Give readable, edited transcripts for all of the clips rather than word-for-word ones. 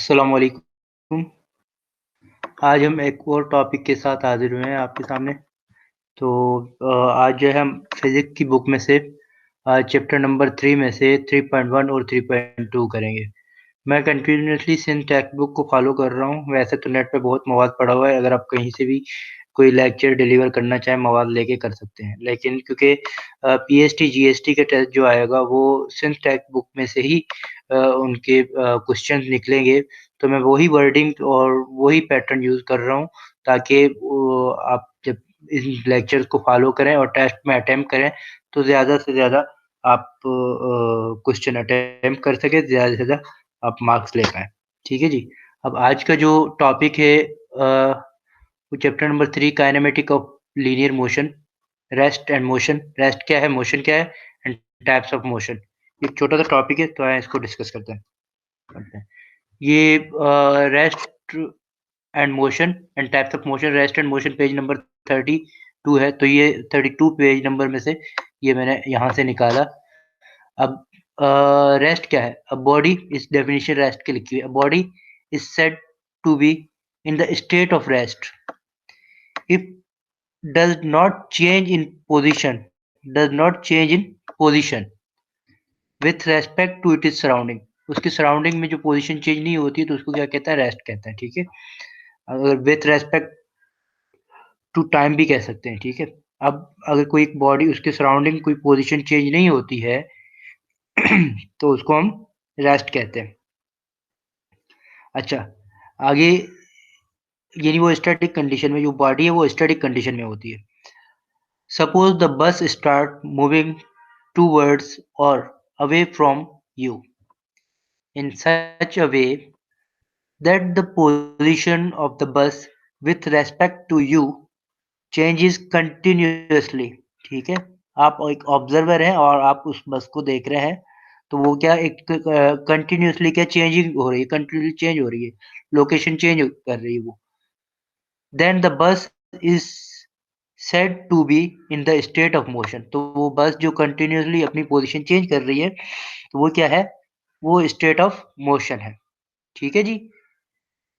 अस्सलाम वालेकुम। आज हम एक और टॉपिक के साथ हाज़िर हुए हैं आपके सामने। तो आज जो है हम फिज़िक्स की बुक में से चैप्टर नंबर 3 में से 3.1 और 3.2 करेंगे। मैं कंटिन्यूअसली सिंस टेक्स्ट बुक को फ़ॉलो कर रहा हूँ। वैसे तो नेट पे बहुत मवाद पड़ा हुआ है, अगर आप कहीं से भी कोई लेक्चर डिलीवर करना चाहें, मवाद लेके कर सकते हैं। लेकिन क्योंकि पीएसटी, जीएसटी का टेस्ट जो आएगा वो सिंस टेक्स्ट बुक में से ही उनके क्वेश्चंस निकलेंगे, तो मैं वही वर्डिंग और वही पैटर्न यूज़ कर रहा हूँ ताकि आप जब इन लेक्चर्स को फ़ॉलो करें और टेस्ट में अटेम्प्ट करें, तो ज़्यादा से ज़्यादा आप क्वेश्चन अटेम्प्ट कर सकें, ज़्यादा से ज़्यादा आप मार्क्स ले पाएँ। ठीक है जी? अब आज का जो टॉपिक है वो chapter number 3 kinematic of linear motion, rest and motion. Rest क्या है, मोशन क्या है एंड टाइप्स ऑफ मोशन। एक छोटा-सा टॉपिक है, तो आइए इसको डिस्कस करते हैं। ये rest and motion and types of motion, rest and motion page number 32 है, तो ये 32 पेज नंबर में से ये मैंने यहाँ से निकाला। अब रेस्ट क्या है? अ बॉडी, इस डेफिनिशन रेस्ट की लिखी हुई है, a body is said to be in the state of rest if does not change in position does not change in position with respect to its surrounding। उसकी surrounding में जो position change नहीं होती तो उसको क्या कहता है, रेस्ट कहता है। ठीक है, अगर विथ रेस्पेक्ट टू टाइम भी कह सकते हैं। ठीक है, अब अगर कोई एक बॉडी, उसके सराउंडिंग कोई पोजीशन चेंज नहीं होती है तो उसको हम रेस्ट कहते हैं। अच्छा, आगे यानी वो स्टैटिक कंडीशन में जो बॉडी है वो स्टैटिक कंडीशन में होती है। Suppose the bus start moving towards or away from you in such a way that the position of the bus with respect to you changes continuously। ठीक है, आप एक ऑब्जर्वर हैं और आप उस बस को देख रहे हैं, तो वो क्या एक कंटिन्यूअसली क्या चेंजिंग हो रही है, कंटिन्यूअसली चेंज हो रही है, लोकेशन चेंज कर रही है वो। Then the bus is said to be in the state of motion. तो वो बस जो कंटिन्यूअसली अपनी पोजीशन चेंज कर रही है, तो वो क्या है, वो स्टेट ऑफ मोशन है। ठीक है जी,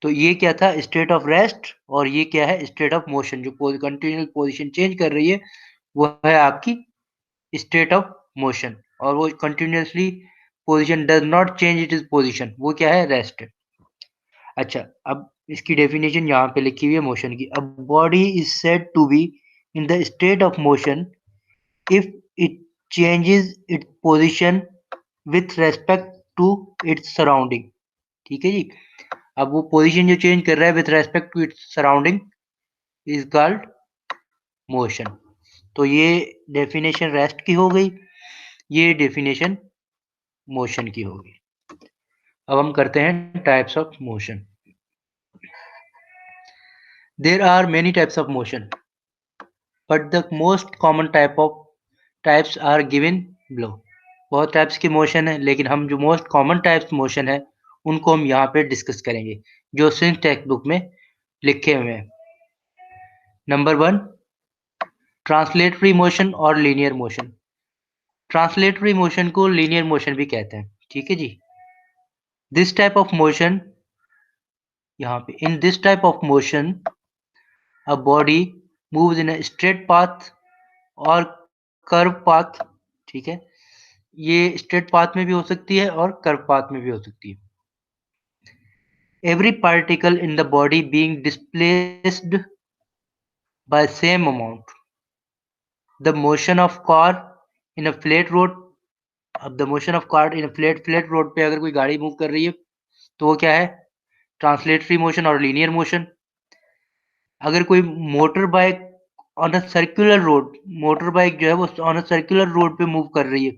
तो ये क्या था, स्टेट ऑफ रेस्ट, और ये क्या है, स्टेट ऑफ मोशन। जो कंटिन्यूअस पोजीशन चेंज कर रही है वो है आपकी स्टेट ऑफ मोशन, और वो continuously position does not change it is position, वो क्या है, रेस्ट है। अच्छा, अब इसकी डेफिनेशन यहाँ पे लिखी हुई है मोशन की। A body is said to be in the state of motion if it changes its position with respect to its surrounding। ठीक है जी, अब वो पोजीशन जो चेंज कर रहा है with respect to its surrounding is called motion. तो ये डेफिनेशन रेस्ट की हो गई, ये डेफिनेशन मोशन की हो गई। अब हम करते हैं types of motion. There are many types of motion but the most common types are given below. बहुत टाइप्स की मोशन है, लेकिन हम जो मोस्ट कॉमन टाइप्स मोशन है उनको हम यहाँ पे डिस्कस करेंगे, जो सिंस टेक्स्ट बुक में लिखे हुए हैं। नंबर 1, ट्रांसलेटरी मोशन और लीनियर मोशन। ट्रांसलेटरी मोशन को लीनियर मोशन भी कहते हैं। ठीक है जी, दिस टाइप ऑफ मोशन, यहाँ पे in this type of motion a body moves in a straight path और कर्व पाथ। ठीक है, ये स्ट्रेट पाथ में भी हो सकती है और कर्व पाथ में भी हो सकती है। Every particle in the body being displaced by same amount. The motion of car in a flat road, अब the motion of car in flat road पे अगर कोई गाड़ी मूव कर रही है तो वो क्या है, ट्रांसलेटरी मोशन और लीनियर मोशन। अगर कोई motor bike on a circular road, motor bike जो है वो ऑन अ सर्कुलर रोड पे मूव कर रही है,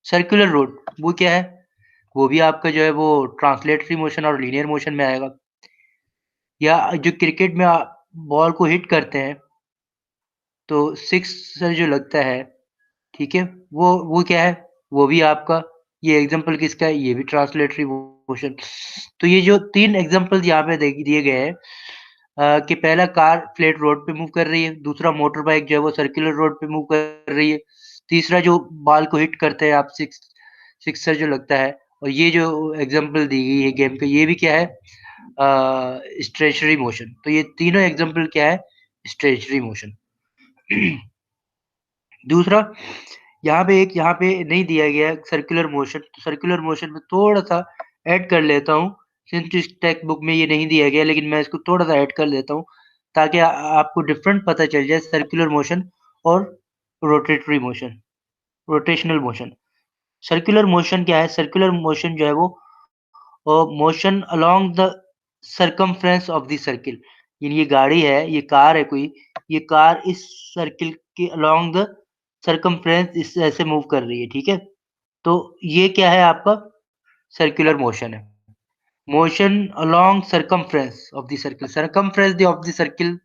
सर्कुलर रोड, वो क्या है, वो भी आपका जो है वो ट्रांसलेटरी मोशन और लीनियर मोशन में आएगा। या जो क्रिकेट में बॉल को हिट करते हैं तो सिक्सर जो लगता है, ठीक है, वो क्या है, वो भी आपका, ये एग्जांपल किसका है, ये भी ट्रांसलेटरी मोशन। तो ये जो 3 एग्जांपल्स यहाँ पे दे दिए गए हैं, कि पहला कार फ्लैट रोड पे मूव कर रही है, दूसरा मोटर बाइक जो है वो सर्कुलर रोड पे मूव कर रही है, तीसरा जो बॉल को हिट करते हैं आप सिक्सर जो लगता है और ये जो एग्जांपल दी गई है गेम का, ये भी क्या है, स्टेशनरी मोशन। तो ये तीनों एग्जांपल क्या है, स्टेशनरी मोशन। दूसरा, यहाँ पे नहीं दिया गया सर्कुलर मोशन, तो सर्कुलर मोशन में थोड़ा सा ऐड कर लेता हूँ, सिंस इस टेक्स्ट बुक में ये नहीं दिया गया, लेकिन मैं इसको थोड़ा सा ऐड कर लेता हूँ ताकि आपको डिफरेंट पता चल जाए सर्कुलर मोशन और rotatory motion, rotational motion. Circular motion क्या है? सर्कुलर मोशन जो है वो motion along the circumference of the circle, यानी ये गाड़ी है, ये कार है कोई, ये कार इस सर्किल के अलोंग द सरकमफ्रेंस इस ऐसे मूव कर रही है, ठीक है? तो ये क्या है आपका? सर्कुलर मोशन है। Motion along circumference of the circle, circumference of the circle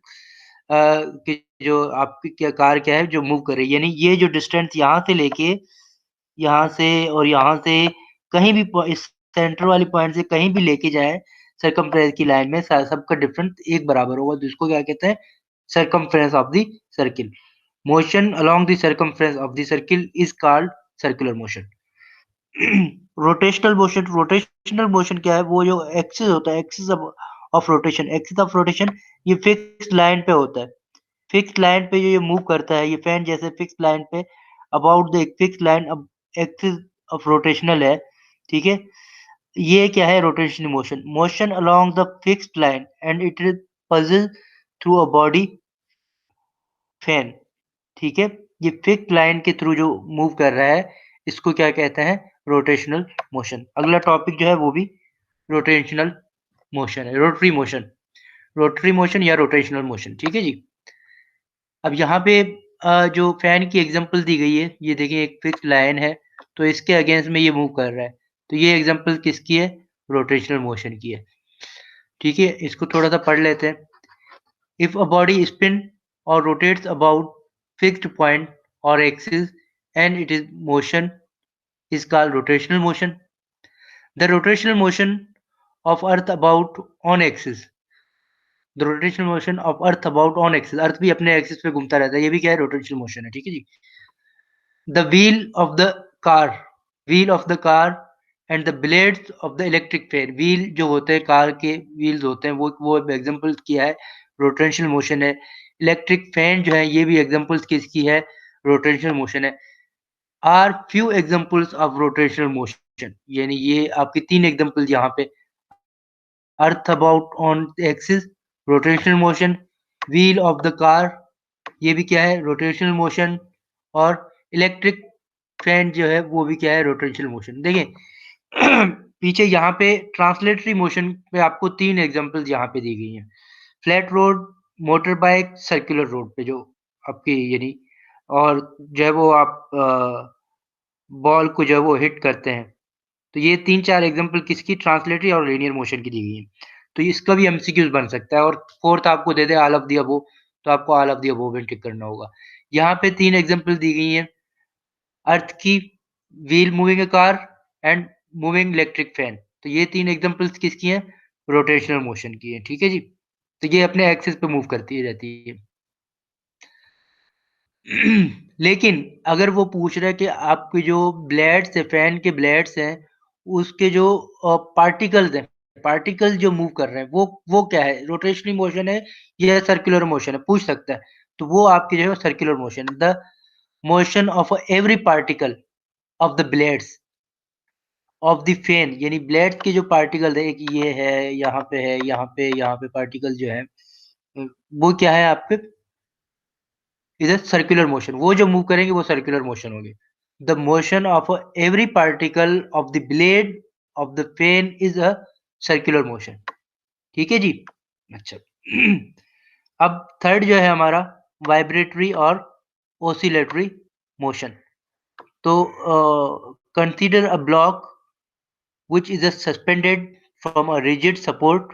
की जो आपकी क्या कार क्या है जो मूव कर रही है, यानी ये जो डिस्टेंस यहाँ से लेके यहाँ से और यहाँ से कहीं भी इस सेंटर वाली पॉइंट से कहीं भी लेके जाए सरकमफ्रेंस की लाइन में, सबका डिफरेंस एक बराबर होगा, तो इसको क्या कहते हैं? Circumference of the circle. Motion along the circumference of the circle is called circular motion. Rotational motion क्या है? वो जो एक्सिस होता है, axis of rotation, axis of rotation ये फिक्स्ड लाइन पे होता है। फिक्स्ड लाइन पे जो ये मूव करता है, ये फैन जैसे फिक्स्ड लाइन पे अबाउट द फिक्स्ड लाइन अब एक्सिस ऑफ रोटेशनल है, ठीक है? ये क्या है? Rotational motion, motion along the fixed line and it is puzzle through a body fan, ठीक है? ये फिक्स्ड लाइन के थ्रू जो मूव कर रहा है, इसको क्या कहते हैं? Rotational motion. अगला टॉपिक जो है वो भी रोटेशनल मोशन है, रोटरी मोशन, रोटरी मोशन या रोटेशनल मोशन, ठीक है जी? अब यहाँ पे जो फैन की एग्जांपल दी गई है, ये देखिए एक फिक्स्ड लाइन है, तो इसके अगेंस्ट में ये मूव कर रहा है, तो ये एग्जांपल किसकी है? रोटेशनल मोशन की है, ठीक है? इसको थोड़ा सा पढ़ लेते हैं। इफ अ बॉडी स्पिन और रोटेट्स अबाउट फिक्स्ड पॉइंट और axis and it is motion is called rotational motion. The rotational motion of Earth about on axis. The rotational motion of Earth about on axis. Earth भी अपने axis पे घूमता रहता है, ये भी क्या है? रोटेशनल मोशन है, ठीक है जी? The wheel of the car, wheel of the car and the blades of the electric fan. Wheel जो होते हैं कार के wheels होते हैं, वो एग्जांपल किया है, रोटेशनल मोशन है। इलेक्ट्रिक फैन जो है ये भी एग्जांपल्स किसकी है? रोटेशनल मोशन है। Are few examples of rotational motion, यानी ये आपके तीन एग्जांपल यहाँ पे, earth about on axis rotational motion, wheel of the car ये भी क्या है? रोटेशनल मोशन, और इलेक्ट्रिक फैन जो है वो भी क्या है? Rotational motion. देखिए पीछे यहाँ पे ट्रांसलेटरी मोशन पे आपको तीन एग्जांपल्स यहाँ पे दी गई हैं। Flat road, motor bike, circular road पे जो आपकी यानी, और जो है वो आप बॉल को जो है वो हिट करते हैं। तो ये 3-4 एग्जांपल किसकी? ट्रांसलेटरी और लीनियर मोशन की दी गई है। तो इसका भी एमसीक्यूज बन सकता है, और फोर्थ आपको दे दे ऑल ऑफ द अबव, तो आपको ऑल ऑफ द अबव भी टिक करना होगा। यहाँ पे 3 एग्जांपल दी गई हैं, अर्थ की, wheel moving a car and moving electric fan. तो ये 3 एग्जांपल्स किसकी हैं? रोटेशनल मोशन की हैं, ठीक है जी? तो ये अपने एक्सिस पे मूव करती रहती है। लेकिन अगर वो पूछ रहा है कि आपके जो ब्लेड्स है, फैन के ब्लेड्स हैं, उसके जो पार्टिकल्स हैं, पार्टिकल जो मूव कर रहे हैं, वो क्या है? रोटेशनल मोशन है या सर्कुलर मोशन है? पूछ सकता है। तो वो आपकी जो है circular motion, the motion of every particle of the blades of the fan, यानी ब्लेड्स के जो पार्टिकल है, एक ये है, यहाँ पे है, यहाँ पे पार्टिकल जो है, वो क्या है आपके? इधर सर्कुलर मोशन, वो जो मूव करेंगे वो सर्कुलर मोशन होंगे। The motion of every particle of the blade of the pen is a circular motion, ठीक है जी? अच्छा। अब थर्ड जो है हमारा वाइब्रेटरी और ओसिलेटरी मोशन। तो consider a block which is suspended from a rigid support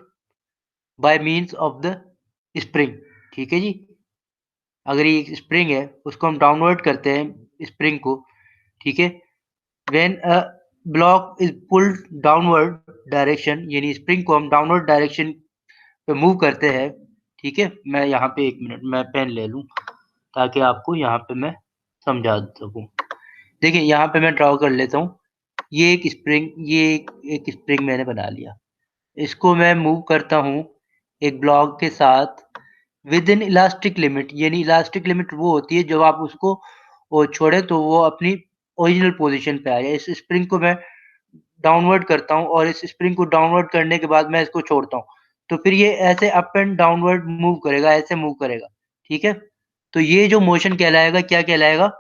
by means of the spring, ठीक है जी? अगर ये एक स्प्रिंग है, उसको हम डाउनवर्ड करते हैं स्प्रिंग को, ठीक है? When a block is pulled downward direction, यानी स्प्रिंग को हम डाउनवर्ड डायरेक्शन पे मूव करते हैं, ठीक है? मैं यहाँ पे 1 मिनट मैं पेन ले लूँ ताकि आपको यहाँ पे मैं समझा सकूँ। देखिए यहाँ पे मैं ड्रॉ कर लेता हूँ। ये एक स्प्रिंग मैंने बना लिया। इसको मैं मूव करता हूँ एक ब्लॉक के साथ विद इन इलास्टिक लिमिट, यानी इलास्टिक लिमिट वो होती है जब आप उसको वो छोड़े तो वो अपनी ओरिजिनल पोजीशन पे आ जाए। इस स्प्रिंग को मैं डाउनवर्ड करता हूँ और इस स्प्रिंग को डाउनवर्ड करने के बाद मैं इसको छोड़ता हूँ। तो फिर ये ऐसे अप एंड डाउनवर्ड मूव करेगा, ऐसे मूव करेगा, ठीक है? तो ये जो मोशन कहलाएगा, क्या कहलाएगा?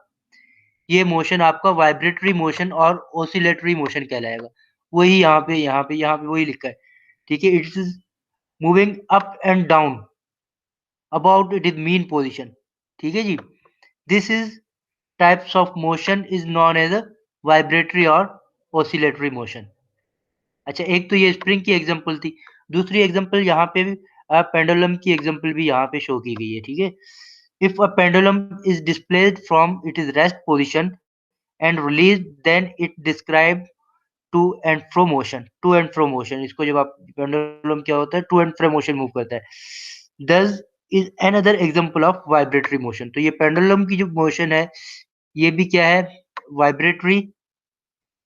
ये मोशन आपका वाइब्रेटरी मोशन और ऑसिलेटरी मोशन कहलाएगा। वही यहाँ पे वही लिखा है, ठीक है? It is moving up and down about it is mean position, ठीक है जी? This is types of motion is known as a vibratory और ऑसिलेटरी मोशन। अच्छा, एक तो ये स्प्रिंग की एग्ज़ाम्पल थी। दूसरी एग्ज़ाम्पल यहाँ पे भी पेंडुलम की एग्ज़ाम्पल भी यहाँ पे शो की गई है, ठीक है? If a pendulum is displaced from it is rest position and released then it describe to and fro motion. इसको जब आप पेंडुलम क्या होता है, to and fro motion move करता है। This is another example of vibratory motion. तो ये पेंडुलम की जो मोशन है, ये भी क्या है? वाइब्रेटरी,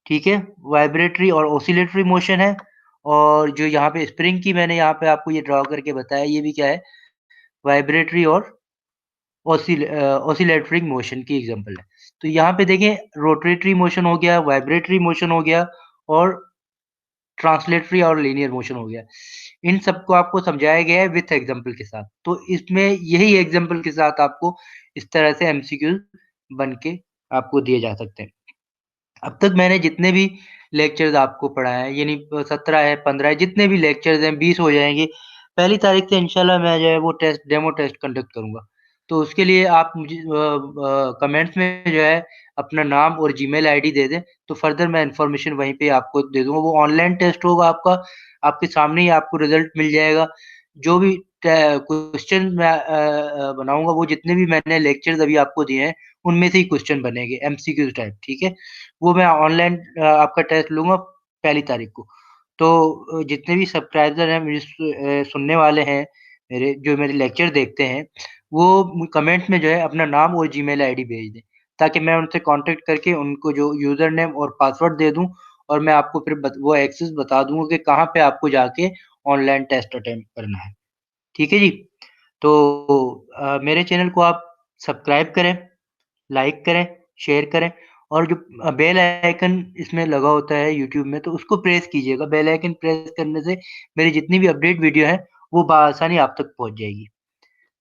ठीक है? वाइब्रेटरी और ऑसिलेटरी मोशन है। और जो यहाँ पे स्प्रिंग की मैंने यहाँ पे आपको ये ड्रॉ करके बताया, ये भी क्या है? वाइब्रेटरी और ऑसिलेटरी मोशन की एग्ज़ाम्पल है। तो यहाँ पे देखें, रोटेटरी मोशन हो गया, वाइब्रेटरी मोशन हो गया और ट्रांसलेटरी और लीनियर मोशन हो गया। इन सबको आपको समझाया गया है विथ एग्ज़ाम्पल के साथ। तो इसमें यही एग्ज़ाम्पल के साथ आपको इस तरह से एमसीक्यूज़ बन के आपको दिए जा सकते हैं। अब तक मैंने जितने भी लेक्चर्स आपको पढ़ाए हैं, यानी 17 है, 15 है, जितने भी लेक्चर्स हैं 20 हो जाएँगे। पहली तारीख से इंशाल्लाह मैं जो है वो डेमो टेस्ट कंडक्ट करूँगा। तो उसके लिए आप मुझे कमेंट्स में जो है अपना नाम और जीमेल आईडी दे दें, तो फर्दर मैं इन्फॉर्मेशन वहीं पे आपको दे दूँगा। वो ऑनलाइन टेस्ट होगा आपका, आपके सामने ही आपको रिज़ल्ट मिल जाएगा। जो भी क्वेश्चन मैं बनाऊँगा, वो जितने भी मैंने लेक्चर्स अभी आपको दिए हैं, उनमें से ही क्वेश्चन बनेंगे एमसीक्यूज़ टाइप, ठीक है? वो मैं ऑनलाइन आपका टेस्ट लूँगा पहली तारीख को। तो जितने भी सब्सक्राइबर हैं मुझे सुनने वाले हैं, जो मेरे लेक्चर देखते हैं, वो कमेंट्स में जो है अपना नाम और जीमेल आईडी भेज दें, ताकि मैं उनसे कॉन्टैक्ट करके उनको जो यूज़र नेम और पासवर्ड दे दूँ और मैं आपको फिर वो एक्सेस बता दूँगा कि कहाँ पे आपको जाके ऑनलाइन टेस्ट अटेम्प्ट करना है। ठीक है जी? तो मेरे चैनल को आप सब्सक्राइब करें, लाइक करें, शेयर करें और जो बेल आइकन इसमें लगा होता है यूट्यूब में, तो उसको प्रेस कीजिएगा। बेल आइकन प्रेस करने से मेरी जितनी भी अपडेट वीडियो है, वो बआसानी आप तक पहुँच जाएगी।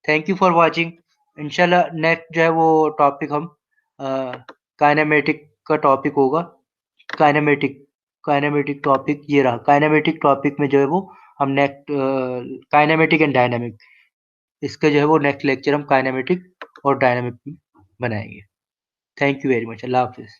Thank you for watching. इंशाल्लाह नेक्स्ट जो है वो टॉपिक हम अ, काइनेमैटिक का टॉपिक होगा। काइनेमैटिक काइनेमैटिक टॉपिक ये रहा। काइनेमैटिक टॉपिक में जो है वो हम नेक्स्ट काइनेमैटिक एंड डायनामिक, इसका जो है वो नेक्स्ट लेक्चर हम काइनेमैटिक और डायनामिक बनाएँगे। Thank you very much. अल्लाह हाफ़िज़।